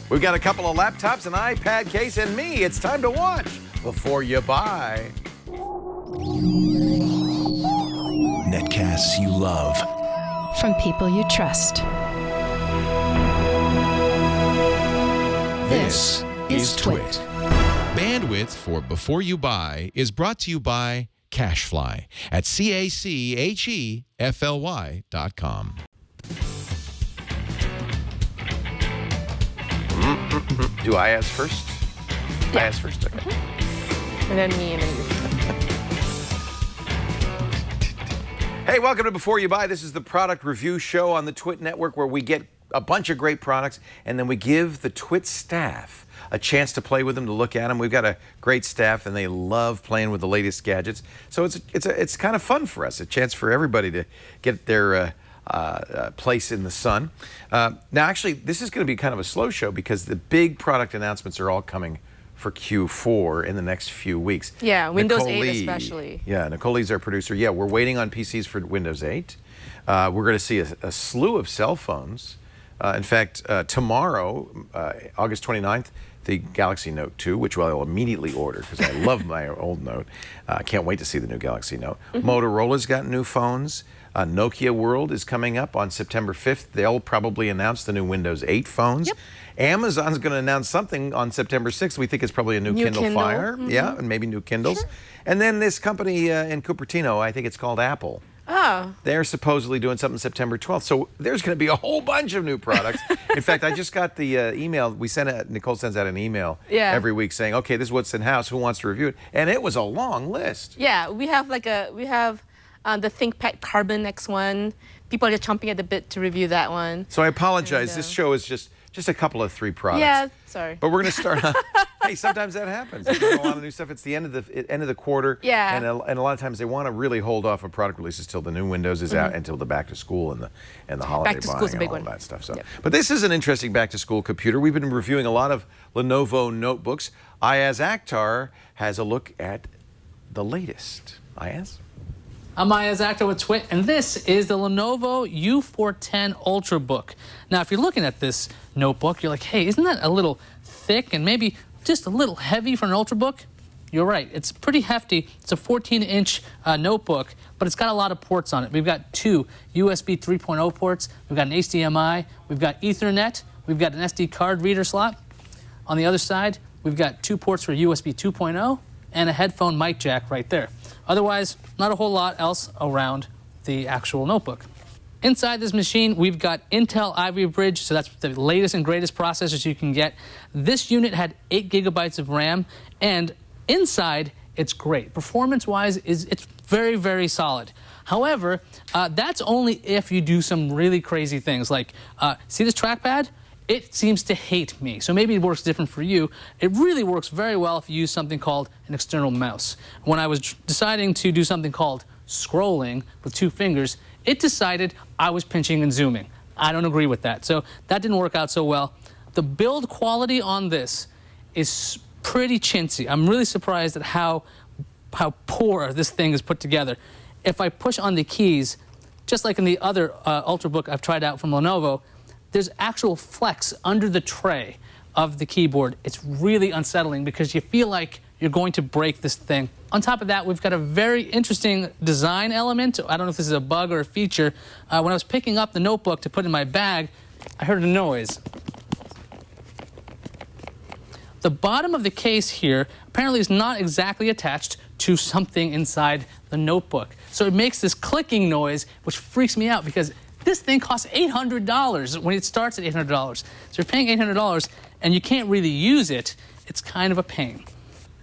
We've got a couple of laptops, an iPad case, and me. It's time to watch before you buy. Netcasts you love. From people you trust. This is Twit. Bandwidth for Before You Buy is brought to you by Cashfly at CACHEFLY.com. Do I ask first? Yeah. I ask first, okay. And then me, and then you. Hey, welcome to Before You Buy. This is the product review show on the Twit Network where we get a bunch of great products and then we give the Twit staff a chance to play with them, to look at them. We've got a great staff and they love playing with the latest gadgets. So it's kind of fun for us, a chance for everybody to get their place in the sun. Now, actually, this is going to be kind of a slow show because the big product announcements are all coming for Q4 in the next few weeks. Yeah, Windows Nicole 8 Lee, especially. Yeah, Nicole Lee's our producer. Yeah, we're waiting on PCs for Windows 8. We're going to see a slew of cell phones. In fact, tomorrow, August 29th, the Galaxy Note 2, which I'll immediately order because I love my old Note. I can't wait to see the new Galaxy Note. Motorola's got new phones. Nokia World is coming up on September 5th. They'll probably announce the new Windows 8 phones. Yep. Amazon's going to announce something on September 6th. We think it's probably a new Kindle Fire. Yeah, and maybe new Kindles. Sure. And then this company in Cupertino, I think it's called Apple. Oh. They're supposedly doing something September 12th. So there's going to be a whole bunch of new products. In fact, I just got the email. Nicole sends out an email every week saying, okay, this is what's in house. Who wants to review it? And it was a long list. Yeah, we have the ThinkPad Carbon X1. People are just chomping at the bit to review that one. So I apologize. And, this show is just a couple of 3 products. Yeah, sorry. But we're going to start. Hey, sometimes that happens. There's a lot of new stuff. It's the end of the quarter. Yeah. And a lot of times they want to really hold off on product releases till the new Windows is out, until the back to school and the holiday buying and all that stuff. So, but this is an interesting back to school computer. We've been reviewing a lot of Lenovo notebooks. Ayaz Akhtar has a look at the latest. Ayaz? I'm Ayaz Akhtar with Twit, and this is the Lenovo U410 Ultrabook. Now, if you're looking at this notebook, you're like, hey, isn't that a little thick and maybe just a little heavy for an Ultrabook? You're right. It's pretty hefty. It's a 14-inch notebook, but it's got a lot of ports on it. We've got 2 USB 3.0 ports. We've got an HDMI. We've got Ethernet. We've got an SD card reader slot. On the other side, we've got 2 ports for USB 2.0 and a headphone mic jack right there. Otherwise, not a whole lot else around the actual notebook. Inside this machine, we've got Intel Ivy Bridge, so that's the latest and greatest processors you can get. This unit had 8 gigabytes of RAM, and inside, it's great. Performance-wise, it's very, very solid. However, that's only if you do some really crazy things, like, see this trackpad? It seems to hate me, so maybe it works different for you. It really works very well if you use something called an external mouse. When I was deciding to do something called scrolling with 2 fingers, it decided I was pinching and zooming. I don't agree with that, so that didn't work out so well. The build quality on this is pretty chintzy. I'm really surprised at how poor this thing is put together. If I push on the keys, just like in the other Ultrabook I've tried out from Lenovo, there's actual flex under the tray of the keyboard. It's really unsettling because you feel like you're going to break this thing. On top of that, we've got a very interesting design element. I don't know if this is a bug or a feature. When I was picking up the notebook to put in my bag, I heard a noise. The bottom of the case here apparently is not exactly attached to something inside the notebook. So it makes this clicking noise, which freaks me out because this thing costs $800 when it starts at $800. So you're paying $800 and you can't really use it. It's kind of a pain.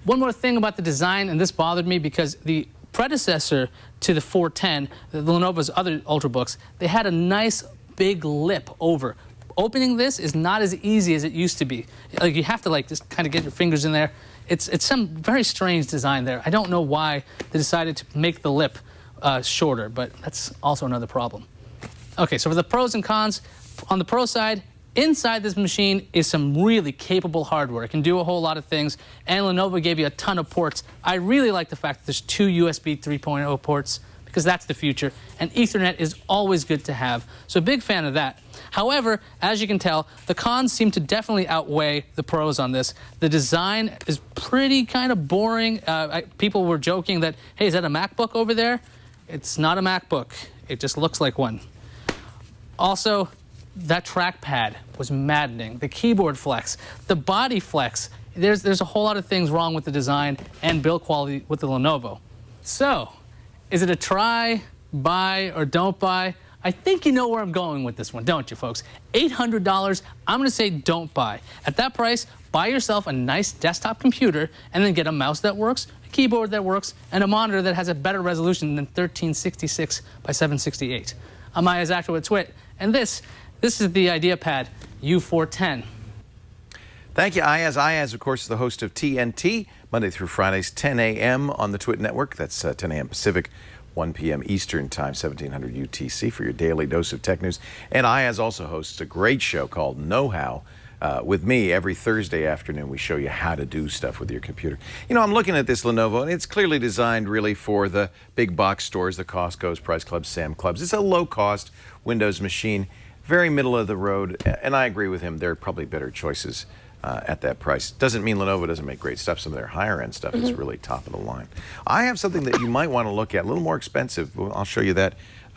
One more thing about the design, and this bothered me because the predecessor to the 410, the Lenovo's other Ultrabooks, they had a nice big lip over. Opening this is not as easy as it used to be. Like you have to just kind of get your fingers in there. It's some very strange design there. I don't know why they decided to make the lip shorter, but that's also another problem. Okay, so for the pros and cons, on the pro side, inside this machine is some really capable hardware. It can do a whole lot of things, and Lenovo gave you a ton of ports. I really like the fact that there's 2 USB 3.0 ports because that's the future, and Ethernet is always good to have. So big fan of that. However, as you can tell, the cons seem to definitely outweigh the pros on this. The design is pretty kind of boring. People were joking that, hey, is that a MacBook over there? It's not a MacBook. It just looks like one. Also, that trackpad was maddening. The keyboard flex, the body flex. There's a whole lot of things wrong with the design and build quality with the Lenovo. So, is it a try, buy, or don't buy? I think you know where I'm going with this one, don't you, folks? $800, I'm going to say don't buy. At that price, buy yourself a nice desktop computer and then get a mouse that works, a keyboard that works, and a monitor that has a better resolution than 1366 by 768. I'm Aya's Actor with Twit, and this is the IdeaPad U410. Thank you, Ayaz. Ayaz, of course, is the host of TNT, Monday through Fridays, 10 a.m. on the Twit Network. That's 10 a.m. Pacific, 1 p.m. Eastern Time, 1700 UTC for your daily dose of tech news. And Ayaz also hosts a great show called Know How with me every Thursday afternoon. We show you how to do stuff with your computer. You know, I'm looking at this Lenovo, and it's clearly designed really for the big box stores, the Costco's, Price Clubs, Sam Clubs. It's a low-cost Windows machine, very middle of the road, and I agree with him. There are probably better choices at that price. Doesn't mean Lenovo doesn't make great stuff. Some of their higher end stuff is really top of the line. I have something that you might want to look at, a little more expensive. Well, I'll show you that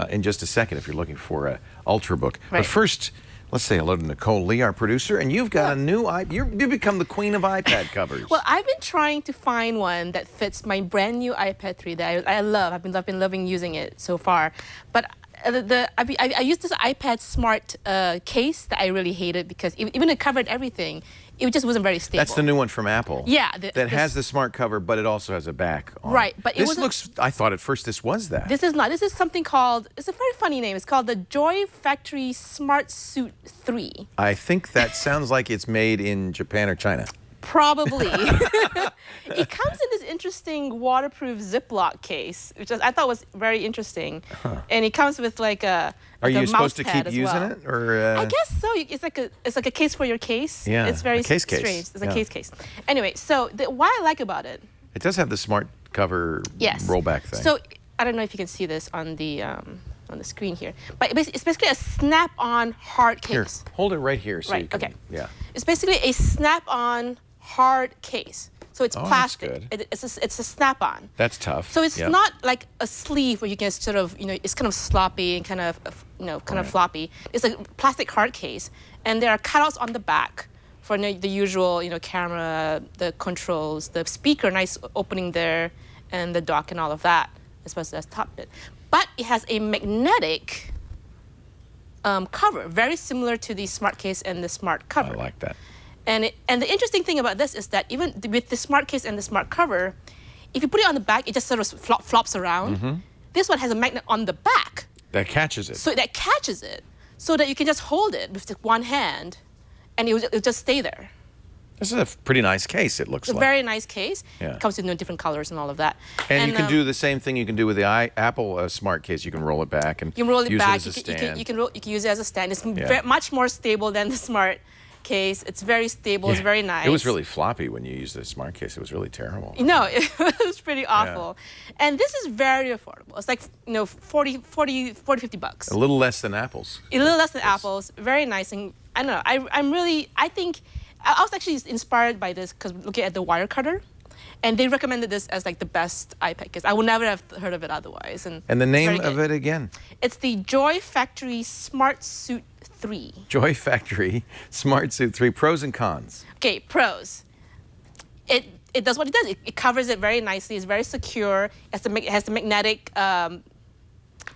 in just a second if you're looking for an Ultrabook. Right. But first, let's say hello to Nicole Lee, our producer, and you've got a new you've become the queen of iPad covers. Well, I've been trying to find one that fits my brand new iPad 3 that I love. I've been loving using it so far, but I used this iPad Smart case that I really hated because even it covered everything. It just wasn't very stable. That's the new one from Apple. Yeah. That has the smart cover, but it also has a back on it. Right, but this looks, I thought at first this was that. This is not. This is something called, it's a very funny name. It's called the Joy Factory Smart Suit 3. I think that sounds like it's made in Japan or China. Probably. It comes in this interesting waterproof Ziploc case, which I thought was very interesting. And it comes with like a Are you supposed to mouse keep pad as using well. it, or? I guess so. It's like a case for your case. Yeah, It's very a case. strange. It's a Yeah. case. Anyway, so what I like about it. It does have the smart cover Yes. rollback thing. So I don't know if you can see this on the screen here, but it's basically a snap-on hard case. Here, hold it right here so Right, you can. okay. Yeah. It's basically a snap-on hard case. So it's Oh, that's plastic. good. It's a snap-on. That's tough. So it's Yep. not like a sleeve where you can sort of, it's kind of sloppy and kind of Right. floppy. It's a plastic hard case, and there are cutouts on the back for the usual, camera, the controls, the speaker, nice opening there, and the dock and all of that, especially as top bit. But it has a magnetic cover, very similar to the smart case and the smart cover. I like that. And the interesting thing about this is that even with the smart case and the smart cover, if you put it on the back, it just sort of flops around. This one has a magnet on the back, That catches it. so that catches it, so that you can just hold it with one hand, and it'll just stay there. This is a pretty nice case, it looks It's a like. very nice case. Yeah. It comes in different colors and all of that. And you can do the same thing you can do with the Apple smart case. You can roll it back and You can roll it use back. it as a You stand. can use it as a stand. It's Yeah. much more stable than the smart case. It's very stable. It's very nice. It was really floppy when you used the smart case. It was really terrible. No, it was pretty awful. And this is very affordable. It's like, 40, 50 bucks. A little less than Apple's. A little less than Apple's. Very nice. And I don't know. I think I was actually inspired by this because looking at the wire cutter, and they recommended this as like the best iPad case. I would never have heard of it otherwise. And And the it's name very of good. it again? It's the Joy Factory Smart Suit 3. Joy Factory Smart Suit 3. Pros and cons. Okay, pros. It does what it does. It covers it very nicely. It's very secure. It has the magnetic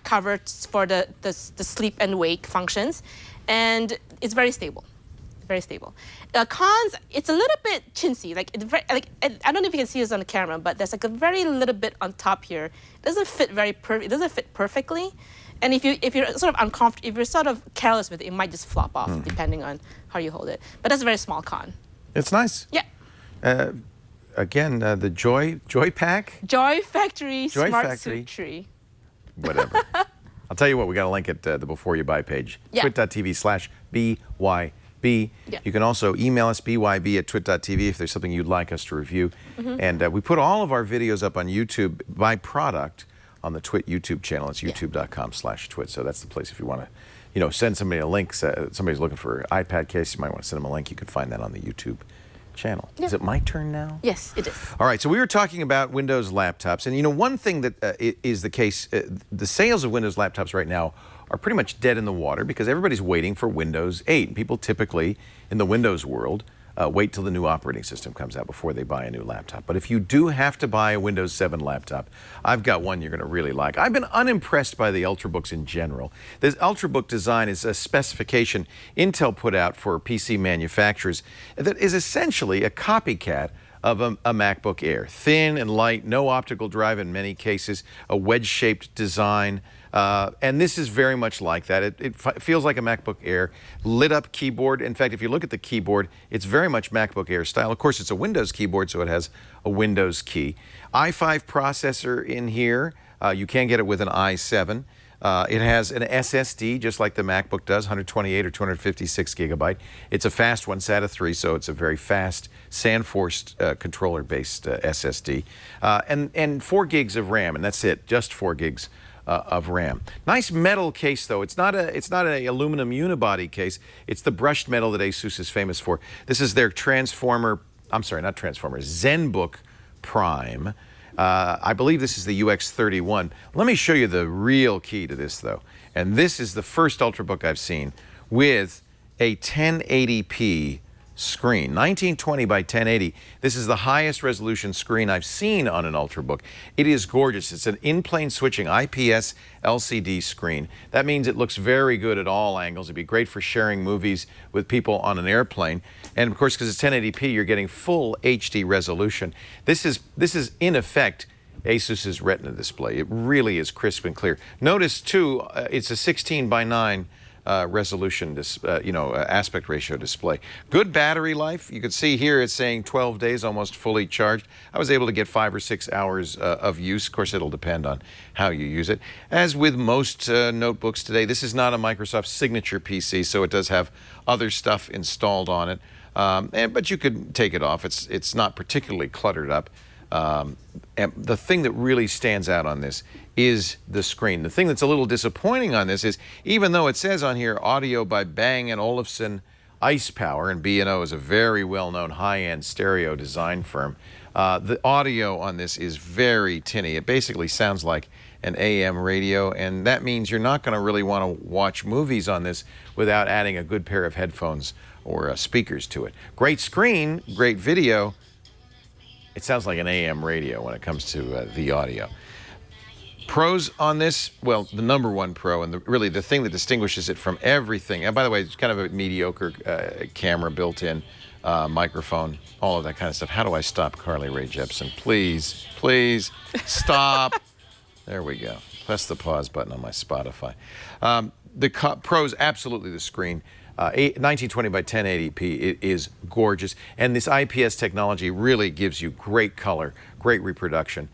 cover for the sleep and wake functions, and it's very stable. Very stable. Cons, it's a little bit chintzy. I don't know if you can see this on the camera, but there's like a very little bit on top here. It doesn't fit it doesn't fit perfectly. And if you're sort of uncomfortable, if you're sort of careless with it, it might just flop off depending on how you hold it. But that's a very small con. It's nice. Yeah. Again, the Joy Pack, Joy Factory Joy Smart Factory. Suit Tree. whatever. I'll tell you what, we got a link at the Before You Buy page, Yeah. twit.tv/BYB. Yeah. You can also email us, byb@twit.tv, if there's something you'd like us to review. And we put all of our videos up on YouTube by product on the Twit YouTube channel. It's youtube.com/twit. So that's the place if you want to, send somebody a link. Somebody's looking for an iPad case, you might want to send them a link. You can find that on the YouTube channel. Yeah. Is it my turn now? Yes, it is. All right, so we were talking about Windows laptops, and one thing that is the case, the sales of Windows laptops right now are pretty much dead in the water because everybody's waiting for Windows 8. People typically, in the Windows world, wait till the new operating system comes out before they buy a new laptop. But if you do have to buy a Windows 7 laptop, I've got one you're going to really like. I've been unimpressed by the Ultrabooks in general. This Ultrabook design is a specification Intel put out for PC manufacturers that is essentially a copycat of a MacBook Air. Thin and light, no optical drive in many cases, a wedge-shaped design. And this is very much like that. It feels like a MacBook Air. Lit up keyboard. In fact, if you look at the keyboard, it's very much MacBook Air style. Of course, it's a Windows keyboard, so it has a Windows key. i5 processor in here. You can get it with an i7. It has an SSD, just like the MacBook does, 128 or 256 gigabyte. It's a fast one, SATA 3, so it's a very fast SandForce controller-based SSD. And 4 gigs of RAM, and that's it, just 4 gigs of RAM. Nice metal case though. It's not a aluminum unibody case. It's the brushed metal that ASUS is famous for. This is their Zenbook Prime. I believe this is the UX31. Let me show you the real key to this though. And this is the first Ultrabook I've seen with a 1080p screen, 1920 by 1080. This is the highest resolution screen I've seen on an Ultrabook. It is gorgeous. It's an in-plane switching IPS LCD screen. That means it looks very good at all angles. It'd be great for sharing movies with people on an airplane. And of course, because it's 1080p, you're getting full HD resolution. This is in effect ASUS's Retina display. It really is crisp and clear. Notice too, it's a 16 by 9 resolution, aspect ratio display. Good battery life. You can see here it's saying 12 days, almost fully charged. I was able to get 5 or 6 hours of use. Of course, it'll depend on how you use it. As with most notebooks today, this is not a Microsoft Signature PC, so it does have other stuff installed on it. But you could take it off. It's not particularly cluttered up. And the thing that really stands out on this is the screen. The thing that's a little disappointing on this is, even though it says on here audio by Bang & Olufsen Ice Power, and B&O is a very well-known high-end stereo design firm, the audio on this is very tinny. It basically sounds like an AM radio, and that means you're not going to really want to watch movies on this without adding a good pair of headphones or speakers to it. Great screen, great video. It sounds like an AM radio when it comes to the audio. Pros on this, well, the number one pro, and really the thing that distinguishes it from everything, and by the way, it's kind of a mediocre camera built in, microphone, all of that kind of stuff. How do I stop Carly Rae Jepsen? Please, please, stop. There we go. Press the pause button on my Spotify. The pros, absolutely the screen. 1920 by 1080p, it is gorgeous. And this IPS technology really gives you great color, great reproduction.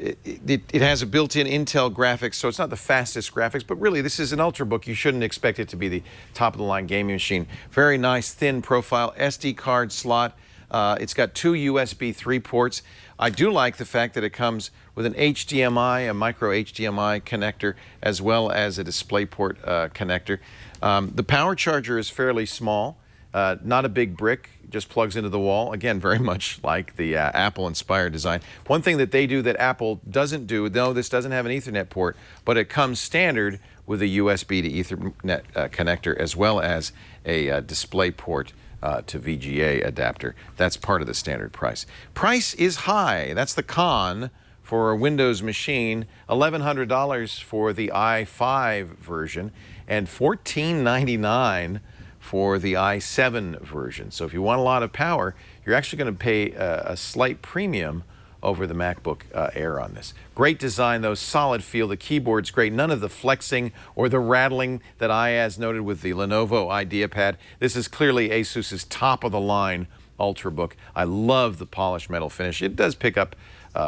It has a built-in Intel graphics, so it's not the fastest graphics, but really this is an Ultrabook. You shouldn't expect it to be the top-of-the-line gaming machine. Very nice, thin profile, SD card slot. It's got 2 USB 3 ports. I do like the fact that it comes with an HDMI, a micro HDMI connector, as well as a DisplayPort connector. The power charger is fairly small, not a big brick, just plugs into the wall. Again, very much like the Apple-inspired design. One thing that they do that Apple doesn't do, no, this doesn't have an Ethernet port, but it comes standard with a USB to Ethernet connector, as well as a DisplayPort to VGA adapter. That's part of the standard price. Price is high. That's the con for a Windows machine. $1,100 for the i5 version and $1,499 for the i7 version. So if you want a lot of power, you're actually going to pay a slight premium over the MacBook Air on this. Great design though, solid feel. The keyboard's great. None of the flexing or the rattling that Ayaz noted with the Lenovo IdeaPad. This is clearly ASUS's top-of-the-line Ultrabook. I love the polished metal finish. It does pick up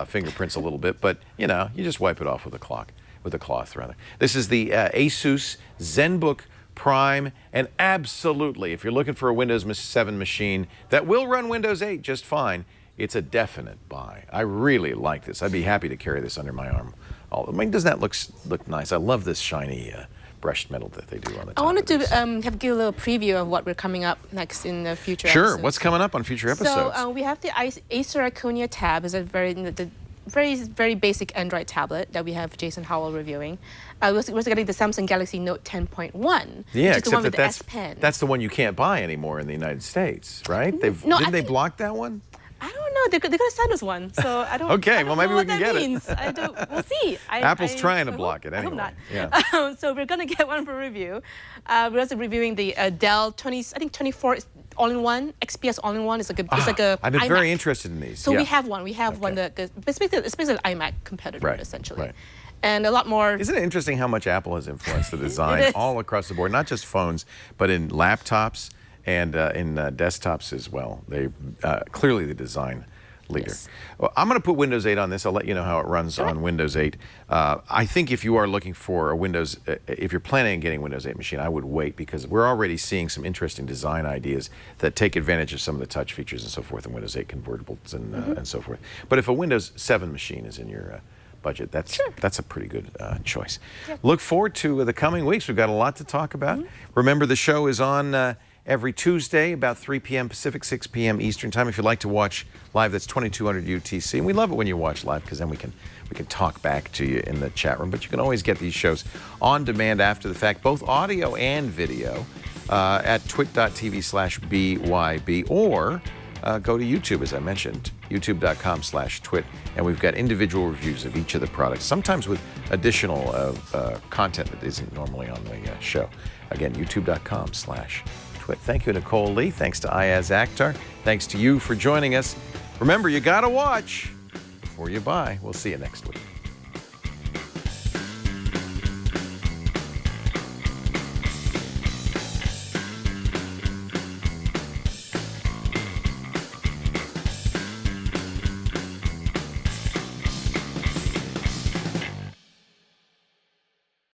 fingerprints a little bit, but you know, you just wipe it off with a cloth rather. This is the ASUS Zenbook Prime, and absolutely, if you're looking for a Windows 7 machine that will run Windows 8 just fine, it's a definite buy. I really like this. I'd be happy to carry this under my arm I mean, doesn't that look nice? I love this shiny brushed metal that they do on the top. I wanted of to these. give a little preview of what we're coming up next in the future. Sure. episodes. What's coming up on future episodes? So we have the Acer Iconia tab. Is a very basic Android tablet that we have Jason Howell reviewing. We're also getting the Samsung Galaxy Note 10.1. Yeah, which is the one except with that the S Pen. that's the one you can't buy anymore in the United States, right? No, Didn't I they think- block that one? I don't know. They're going to send us one, so I don't. Okay, I don't well, maybe know we what can that get it. means. I don't. We'll see. Apple's trying to I block hope- it I hope anyway. not. Yeah. So we're going to get one for review. We're also reviewing the Dell 24 all-in-one XPS all-in-one. It's like a. I've been iMac. very interested in these. So yeah. we have one. We have one that it's basically an iMac competitor Right, essentially, right. and a lot more. Isn't it interesting how much Apple has influenced the It design is. all across the board, not just phones, but in laptops and in desktops as well? They clearly the design leader. Yes. Well, I'm going to put Windows 8 on this. I'll let you know how it runs on Windows 8. I think if you are looking for a Windows, if you're planning on getting a Windows 8 machine, I would wait because we're already seeing some interesting design ideas that take advantage of some of the touch features and so forth in Windows 8 convertibles and so forth. But if a Windows 7 machine is in your budget, that's a pretty good choice. Look forward to the coming weeks. We've got a lot to talk about. Remember, the show is on every Tuesday, about 3 p.m. Pacific, 6 p.m. Eastern Time. If you'd like to watch live, that's 2200 UTC. And we love it when you watch live because then we can talk back to you in the chat room. But you can always get these shows on demand after the fact, both audio and video, at twit.tv/BYB or go to YouTube, as I mentioned, youtube.com/twit. And we've got individual reviews of each of the products, sometimes with additional content that isn't normally on the show. Again, youtube.com/twit. Thank you, Nicole Lee. Thanks to Ayaz Akhtar. Thanks to you for joining us. Remember, you got to watch before you buy. We'll see you next week.